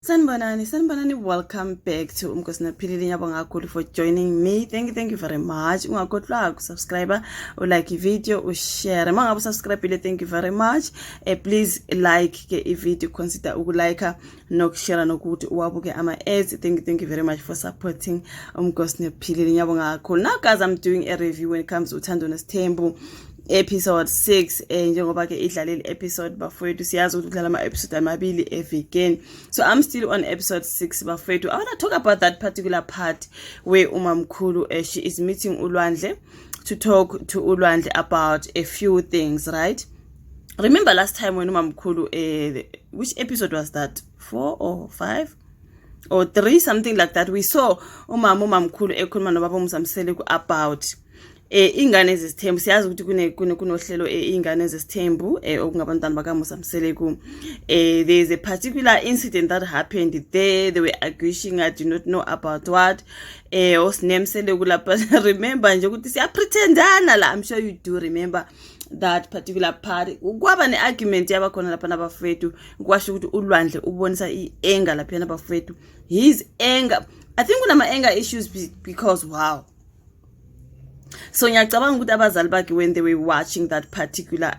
Sanibonani, welcome back to Umkosinaphilile Ngiyabonga kakhulu for joining me. Thank you very much. Ungakhohlwa ukusubscribe, ulike video, ushare. Mangabe subscribe, thank you very much. Please like ke video, consider ukulike nokushare nokuthi uwabuke ama ads. Thank you very much for supporting Umkosinaphilile Ngiyabonga kakhulu. Now guys, I'm doing a review when it comes to Uthando Nesithembu episode 6 njengoba ke idlalile episode bafowethu siyazi ukuthi udlala ama episode amabili evekeni. So I'm still on episode 6 bafowethu. I want to talk about that particular part where umamkhulu she is meeting uLwandle to talk to uLwandle about a few things, right? Remember last time when umamkhulu which episode was that? 4 or 5 or 3, something like that, we saw umamkhulu ekhuluma nobaba uMzamseleku about ingane ezisithembu. Siyazi ukuthi kunohlelo ingane ezisithembu okungabantwana bakaMzamseleku. There's a particular incident that happened there. They were arguing, I do not know about what. Osinemseleku lapha. Remember nje ukuthi siya pretendana la. I'm sure you do remember that particular part. Kwaba ne-argument yabakhona lapha nabafowethu. Kwasho ukuthi uLwandle ubonisa i-anger lapha nabafowethu. His anger, I think kunama anger issues because wow. So ngiyacabanga ukuthi abazali bakhe when they were watching that particular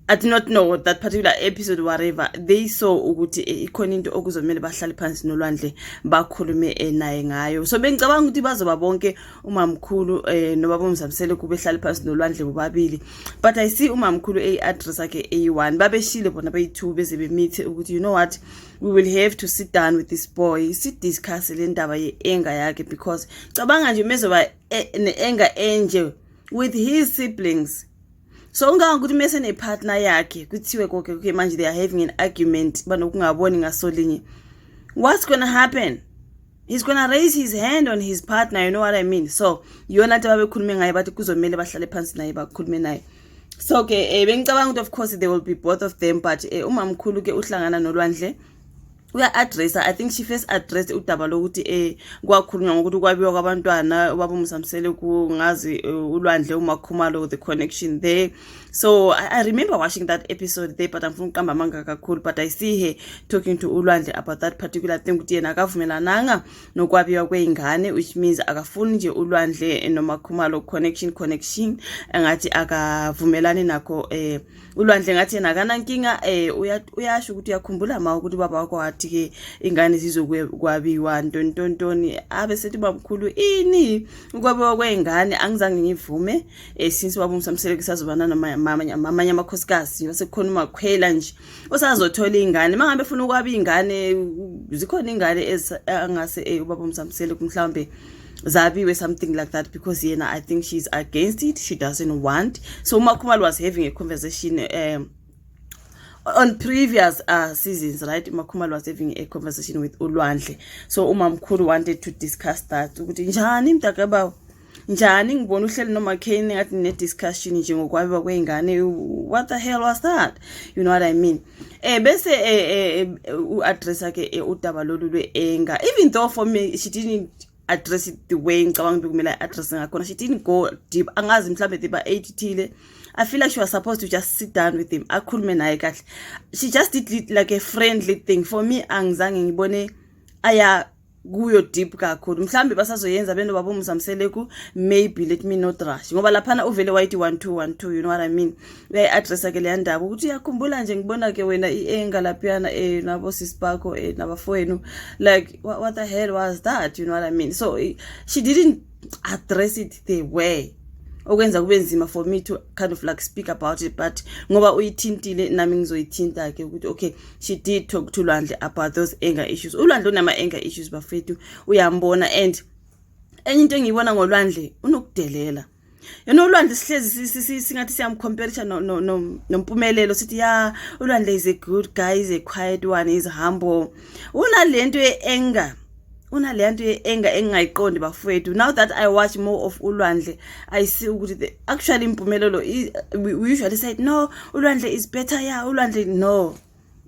I do not know that particular episode whatever, they saw ukuthi ikhona into okuzomela bahlale phansi noLwandle bakhulume naye ngayo. So bengicabanga ukuthi bazoba bonke umamkhulu nobaba uMzamseleku behlale phansi noLwandle bobabili, but I see umamkhulu address akhe A1 babeshile bona bayi2 beze bemeet ukuthi you know what, we will have to sit down with this boy sit discuss le ndaba ye-anger yakhe, because cabanga nje mezoba ne-anger enje with his siblings. So ungangukuthi mase ne partner yakhe kuthiwe konke okay manje they are having an argument banokungaboni ngasolinye, what's going to happen? He's going to raise his hand on his partner, you know what I mean? So yona nto babekhulume ngaye bathi kuzomela bahlale phansi naye bakhulume naye. So ke bengicabanga ukuthi of course they will be both of them, but umamkhulu ke uhlangana noLwandle uya address. I think she first addressed udaba lokuthi kwakhulunywa ngokuthi kwabiwa kwabantwana ubaba uMzamseleku ngazi uLwandle uMakhumalo, the connection there. So I remember watching that episode there, but I'm from Kamba manga kakhulu, but I see her talking to uLwandle about that particular thing ukuthi yena akavumelananga nokwabiwa kweingane, which means akafuni nje uLwandle noMakhumalo connection engathi akavumelani nakho. uLwandle ngathi yena akanankinga uyasho ukuthi uyakhumbula ma ukuthi baba wakho wathi ke ingane zizokwabiwa ntontoni abe sethi babkhulu ini ukwabiwa kweingane angizange ngivume since baba uMzamseleku sazobana namanye amakhosikazi basekhona umakhwela nje osazothola ingane mangabe ufuna ukwabi ingane zikhona ingane angase ubaba uMzamseleku mhlawumbe zabiwe something like that, because yena I think she's against it, she doesn't want. So Makhumalo was having a conversation on previous seasons, right? Makhumalo was having a conversation with uLwandle. So umamkhulu wanted to discuss that ukuthi njani mntakaba njani ngibona uhleli noma Kane ngathi ne discussion nje ngokwabiwa kweingane. What the hell was that? You know what I mean? Bese uaddress akhe udaba lolu lwe-anger, even though for me she didn't address it the way ngicabanga kumele address ngakhona. She didn't go deep. Angazi mhlambe tiba 80 thile. I feel like she was supposed to just sit down with him akhulume naye kahle. She just did it like a friendly thing. For me angizange ngibone aya kuyo deep kakhulu. Mhlambe basazoyenza beno baba uMzamseleku, maybe let me not rush ngoba laphana uvele wayithi 1212, you know what I mean? Uyayi address ke le ndaba ukuthi yakhumbula nje ngibona ke wena ienga laphana nabo sisipakho nabafowenu, like what the hell was that, you know what I mean? So she didn't address it the way okwenza kube nzima for me to kind of like speak about it, but ngoba uyithintile nami ngizoyithinta ke ukuthi okay, she did talk to uLwandle about those anger issues. uLwandle unama anger issues bafethu uyambona, and enye into engiyibona ngoLwandle unokudelela. You know uLwandle sihlezi singathi siyamcompare noMpumelelo sithi ya uLwandle is a good guy, is a quiet one, is humble. Unalento ye-anger unalento ye-anger engayiqondi bafowethu. Now that I watch more of uLwandle, I see ukuthi actually Mpumelelo we usually say no, uLwandle is better. Yeah, uLwandle, no,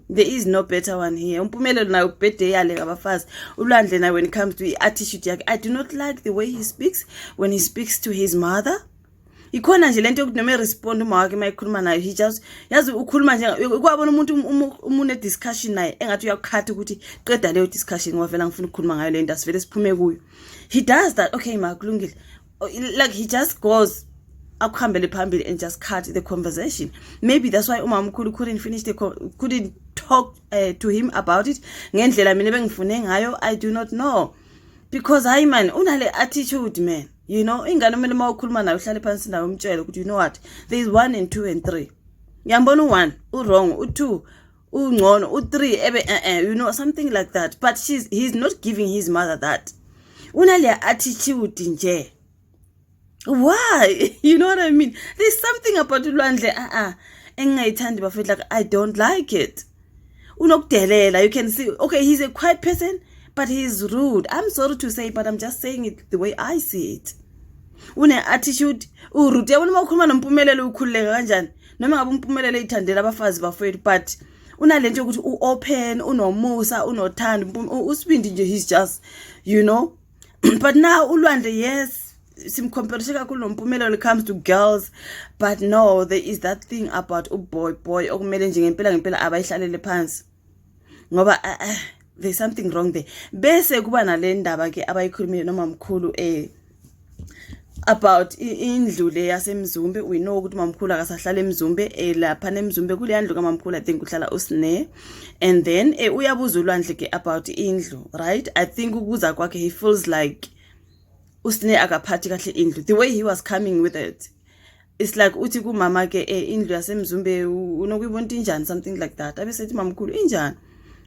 there is no better one here. Mpumelelo na ubhede yale ngabafazi. uLwandle na when it comes to attitude yakhe, I do not like the way he speaks when he speaks to his mother. ikhona nje lento yokuthi noma respond uma wakhe mayikhuluma nayo he just yazi ukhuluma nje kwabona umuntu umune discussion naye engathi uyakukhatha ukuthi qeda leyo discussion ngoba vela ngifuna ukukhuluma ngayo lento asivele siphume kuyo. He does that. Okay ma kulungile, like he just goes akuhambele phambili and just cut the conversation. Maybe that's why umamkhulu couldn't talk to him about it ngendlela mina bengifune ngayo. I do not know, because hayi man unale attitude man, you know. Ingane kumele mawukhuluma nayo uhlale phansi nayo umtshele ukuthi you know what, there is 1 and 2 and 3. Ngiyambona u1 wrong, u2 ungcono, u3 ebe you know, something like that. But he's not giving his mother that. Unale attitude nje. Why? You know what I mean? There's something about uLwandle engayithandi bafethu, like I don't like it. Unokudelela, you can see, okay, he's a quiet person, but he's rude. I'm sorry to say, but I'm just saying it the way I see it. Une attitude urude. Yabona mawukhuluma noMpumelelo ukhululeka kanjani, noma ngabe uMpumelelo ithandela abafazi bafethu, but unalento yokuthi uopen, unomusa, unothando. Usibindi nje he's just, you know. But now uLwandle, yes, simcomparisha kakhulu noMpumelelo when it comes to girls, but no, there is that thing about boy okumele nje ngempela abayihlalele phansi ngoba there's something wrong there. Bese kuba nale ndaba ke abayikhulumile nomamkhulu about indlu le yaseMzumbe. We know ukuthi mamkhulu akasahlala eMzumbe, lapha neMzumbe kule yandlu kaMamkhulu I think uhlala uSne, and then uyabuza uLwandle ke about indlu, right? I think ukubuza kwakhe he feels like uSne akaphathi kahle indlu. The way he was coming with it, it's like uthi kumama ke indlu yaseMzumbe unokuyibona injani, something like that. Abesethi mamkhulu injani,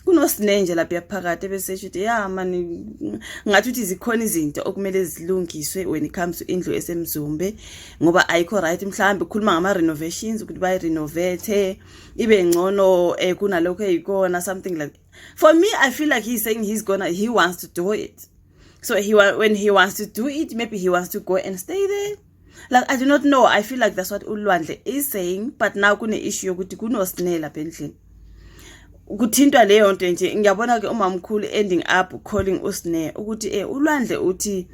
kunoSne nje lapha phakathi, ebesesho ukuthi ya mani ngathi uthi zikhona izinto okumele zilungiswe when it comes to indlu eseMzumbe ngoba ayikho right. Mhlambe ukhuluma ngama renovations ukuthi bayi renovate ibe ngcono kunalokho eyikona, something like. For me I feel like he's saying he wants to do it. So when he wants to do it, maybe he wants to go and stay there. Like I do not know. I feel like that's what uLwandle is saying. But now kune issue yokuthi kunoSne lapha endlini. Kuthintwa leyo nto nje ngiyabona ke umamkhulu ending up calling uSne ukuthi uLwandle uthi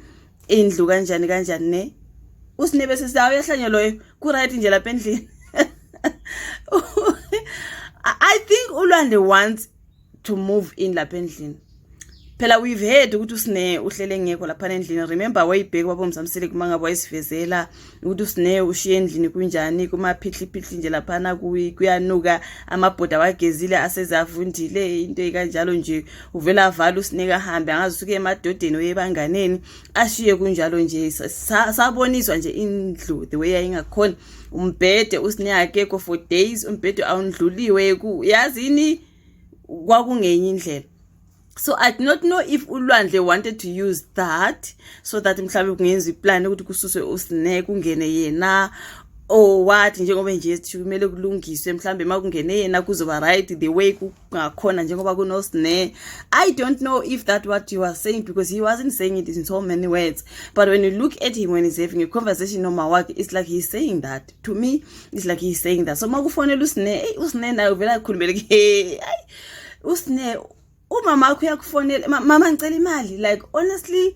indlu kanjani ne. uSne bese sayahlanya loyo ku right nje lapha endlini. I think uLwandle wants to move in lapha endlini. Phela we've heard ukuthi uSne uhlele ngekho lapha endlini. Remember way back babomzamsile kumanga boyisifezela ukuthi uSne ushiye endlini kunjani kuma phihliphihle nje lapha na kuyanuka amabhoda wagezile asezavundile into ekanjalo nje, uvela vala uSne kahambe angazuke emadodeni webanganeni ashiye kunjalo nje. Saboniswa nje indlu the way yayingakhona, umbhede uSne akekho for days, umbhede awundluliwe yazini kwakungenye indlela. So I do not know if uLwandle wanted to use that so that mhlawumbe kungenza iplan ukuthi kususwe uSne kungene yena or what, njengoba nje kumele kulungiswe mhlawumbe makungene yena kuzoba right the way kungakhona njengoba kunoSne. I don't know if that what he was saying, because he wasn't saying it in so many words, but when you look at him when he's having a conversation noma work, it's like he's saying that. To me it's like he's saying that. So makufonela uSne nayo vela khulumele ke uSne umama wakho uyakufonela, mama ngicela imali, like honestly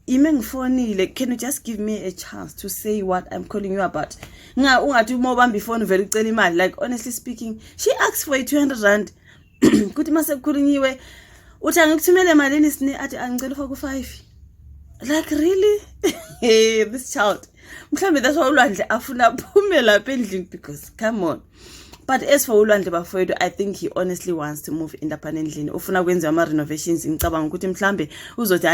ime ngifonile, can you just give me a chance to say what I'm calling you about? Ungathi uma ubamba ifoni vele ucela imali. Like honestly speaking, she asked for 200 rand. Kuthi mase kukhulunyiwe uthi angikuthumele malini Sne, athi angicela for ku5. Like really? This child mhlambe that's why uLwandle afuna phume lapha endlini, because come on. But as for uLwandle bafowethu, I think he honestly wants to move in lapha endlini. Ufuna kwenza ama renovations. Ngicabanga ukuthi mhlambe uzothi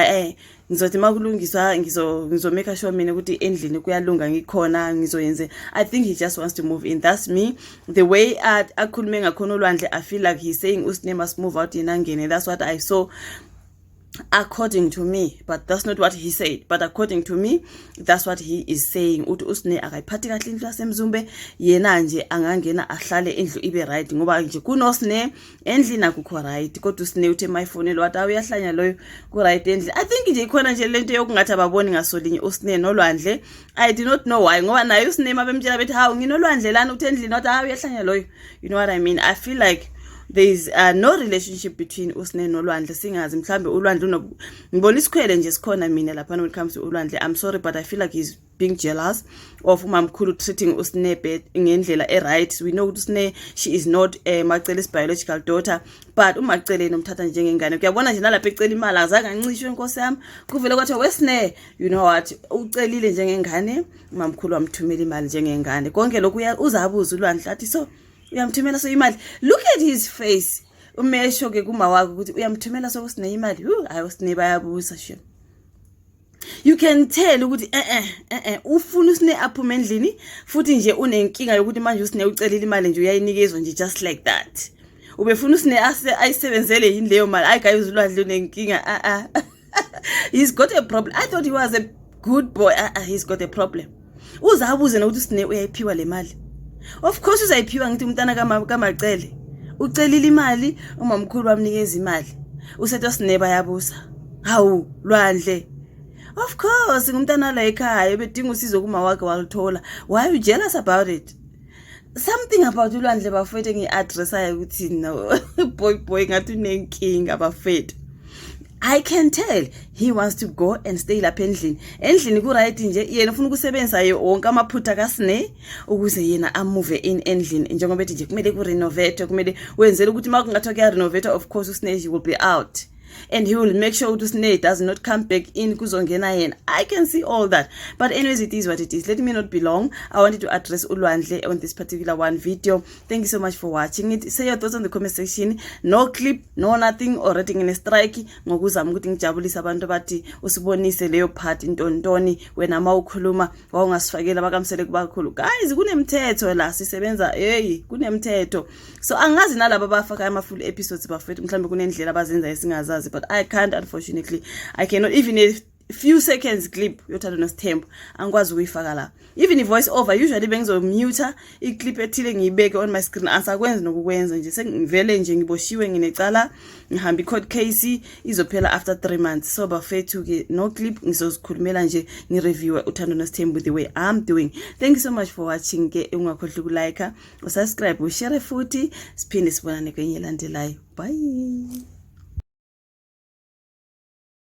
ngizothi makulungiswa ngizomake sure mina ukuthi endlini kuyalunga ngikhona ngizoyenze. I think he just wants to move in. That's me. The way akhulume ngakhona uLwandle, I feel like he's saying uSne must move out yena ngene. That's what I saw according to me, but that's not what he said. But according to me, that's what he is saying. Uthi uSne akayiphathi kahle indlu yaseMzumbe, yena nje angangena ahlale indlu ibe right ngoba nje kunoSne endlini akukho right. Kodwa uSne uthe mayfonela wathi uyahlanya loyo ku right endlini. I think nje ikhona nje lento yokungathi ababoni ngasolinye uSne noLwandle. I do not know why ngoba naye uSne mabemtshela bethi hawu nginoLwandle lana uthi endlini wathi uyahlanya loyo. You know what I mean? I feel like there is no relationship between uSne noLwandle. Singazi mhlambe uLwandle ngibona isikhwele nje sikhona mina lapha when it comes to uLwandle. I'm sorry, but I feel like he's being jealous of umamkhulu treating usne ngendlela right. We know usne she is not Macelle's biological daughter, but uMacelle nomthatha njengengane. Kuyabona nje nalapha ecela imali azange ancishwe inkosi yami, kuvele kwathi wesne, you know what, ucelile njengengane, umamkhulu wamthumela imali njengengane. Konke lokhu uzabuza uLwandle athi so uyamthumela so imali. Look at his face. Umesho ke kuma wakho ukuthi uyamthumela so usine imali. Hayi usine bayabuza sho. You can tell ukuthi ufuna usine aphume endlini futhi nje unenkinga yokuthi manje usine ucelile imali nje uyayinikezwa nje just like that. Ubefuna usine ayisebenzele yini leyo mali. Hayi guys uLwandle unenkinga. He's got a problem. I thought he was a good boy. He's got a problem. Uzabuze nokuthi usine uyayiphiwa le mali. Of course uzayiphiwa ngithi umntana kaMacelle. Ucelile imali umamkhulu wamnikeza imali. Usethe usine bayabuza. Hawu Lwandle. Of course ngumntana la ekhaya ebedinga usizo kuma wakhe waluthola. Why are you jealous about it? Something about uLwandle bafethu ngiaddressa ukuthi no boy ngathi unenkinga bafethu. I can tell he wants to go and stay lapha endlini. Endlini ku right nje yena ufuna ukusebenzisa yonke amaphutha kaSne ukuze yena amove in endlini njengoba ethi nje kumele ku renovate, kumele wenzele ukuthi makungathiwa kuya renovate, of course uSne will be out. And he will make sure that Usne does not come back in kuzongena yena. I can see all that. But anyways, it is what it is. Let me not be long. I wanted to address uLwandle on this particular one video. Thank you so much for watching it. Say your thoughts on the comment section. No clip, no nothing, or rating in a strike. Ngokuzama ukuthi ngijabulisa abantu bathi usibonise leyo part intontoni wena mawukhuluma wawungasifakela bakamsele kubakhulu. Guys, kunemthetho la sisebenza. Hey, kunemthetho. So angazi nalabo bafaka ama full episodes bafethu mhlambe kunendlela abazenza esingazazi. But I can't, unfortunately. I cannot even a few seconds clip yothando nosithembu angikwazi ukuyifaka la. Even voice over usually bengizomute iclip ethile ngiyibeke on my screen asakwenzi nokukwenza nje sengivele nje ngiboshiwe nginecala ngihamba court case izophela after 3 months. So bafethu ke no clip ngizozikhulumela nje ngireview uthando nosithembu the way I'm doing. Thank you so much for watching ke ungakhohlwa ukulike, usubscribe, ushare futhi siphinde sibonane kwenye landelayo. Bye.